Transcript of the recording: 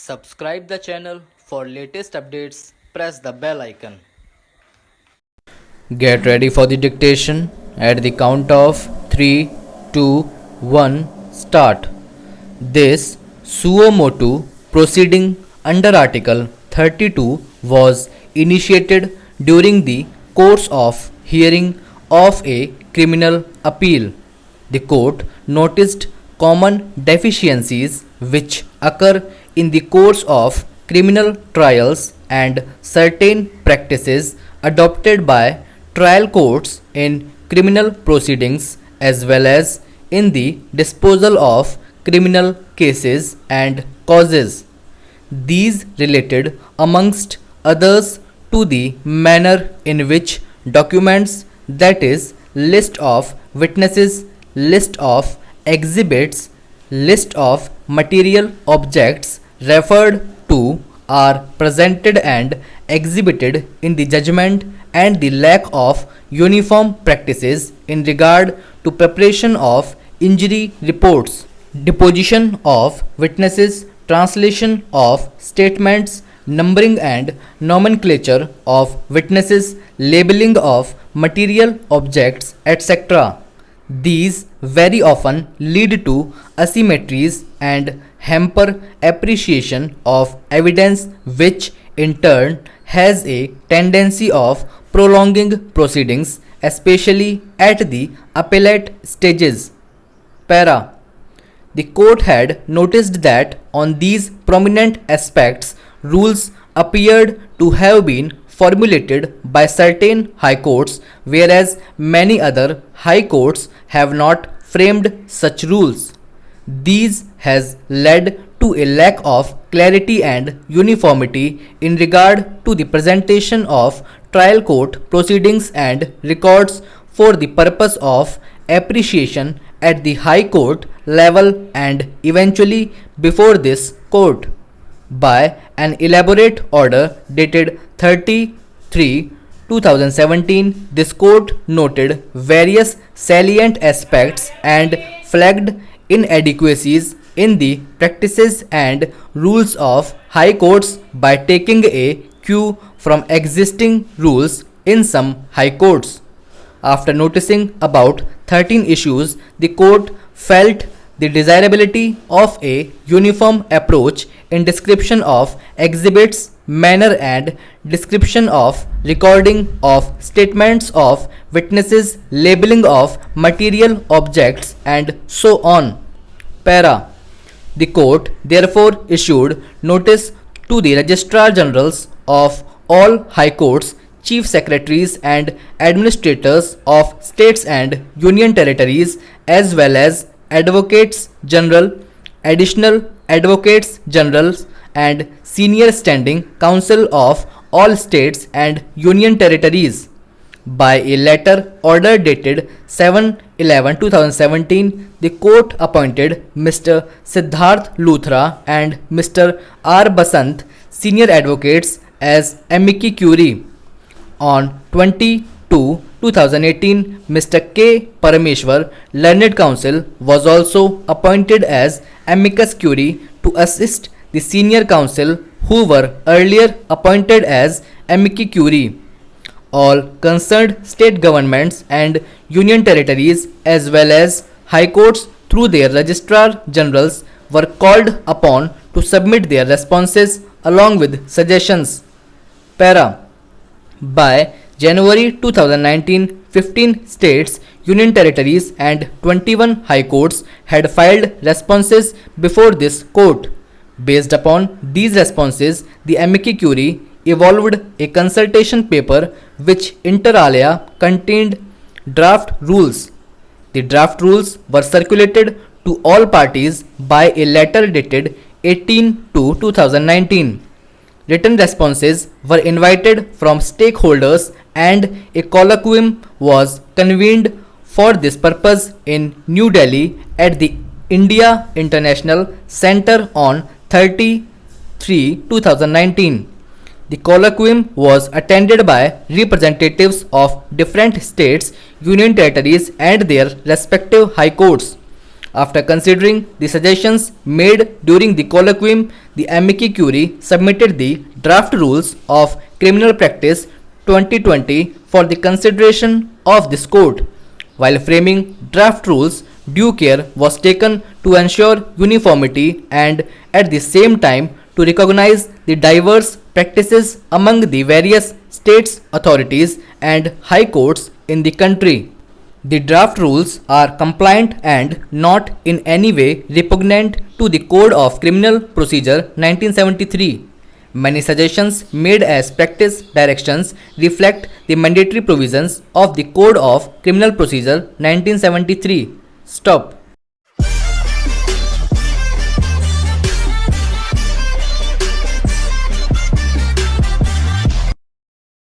Subscribe the channel for latest updates. Press the bell icon. Get ready for the dictation at the count of 3, 2, 1, start. This suo motu proceeding under Article 32 was initiated during the course of hearing of a criminal appeal. The court noticed common deficiencies which occur in the course of criminal trials and certain practices adopted by trial courts in criminal proceedings as well as in the disposal of criminal cases and causes. These related, amongst others, to the manner in which documents, that is, list of witnesses, list of exhibits, list of material objects referred to are presented and exhibited in the judgment, and the lack of uniform practices in regard to preparation of injury reports, deposition of witnesses, translation of statements, numbering and nomenclature of witnesses, labeling of material objects, etc. These very often lead to asymmetries and hamper appreciation of evidence, which in turn has a tendency of prolonging proceedings, especially at the appellate stages. Para. The court had noticed that on these prominent aspects, rules appeared to have been formulated by certain high courts, whereas many other high courts have not framed such rules. These has led to a lack of clarity and uniformity in regard to the presentation of trial court proceedings and records for the purpose of appreciation at the high court level and eventually before this court. By an elaborate order dated 30/3/2017, this court noted various salient aspects and flagged inadequacies in the practices and rules of high courts by taking a cue from existing rules in some high courts. After noticing about 13 issues, the court felt the desirability of a uniform approach in description of exhibits, manner and description of recording of statements of witnesses, labeling of material objects, and so on. Para. The court therefore issued notice to the Registrar Generals of all High Courts, Chief Secretaries and Administrators of States and Union Territories, as well as Advocates General, Additional Advocates Generals, and Senior Standing Counsel of all States and Union Territories. By a letter order dated 7/11/2017, the court appointed Mr. Siddharth Luthra and Mr. R. Basant, senior advocates, as amici curiae. On 20/2/2018, Mr. K. Parameshwar, learned counsel, was also appointed as amicus curiae to assist the senior counsel who were earlier appointed as amici curiae. All concerned state governments and union territories as well as high courts through their registrar generals were called upon to submit their responses along with suggestions. Para. By January 2019, 15 states, union territories and 21 high courts had filed responses before this court. Based upon these responses, the amici curiae evolved a consultation paper which inter alia contained draft rules. The draft rules were circulated to all parties by a letter dated 18/2/2019. Written responses were invited from stakeholders and a colloquium was convened for this purpose in New Delhi at the India International Center on 30/3/2019. The colloquium was attended by representatives of different states, union territories and their respective high courts. After considering the suggestions made during the colloquium, the amici curiae submitted the draft rules of criminal practice 2020 for the consideration of this court. While framing draft rules, due care was taken to ensure uniformity and at the same time to recognize the diverse practices among the various states, authorities, and high courts in the country. The draft rules are compliant and not in any way repugnant to the Code of Criminal Procedure 1973. Many suggestions made as practice directions reflect the mandatory provisions of the Code of Criminal Procedure 1973. Stop.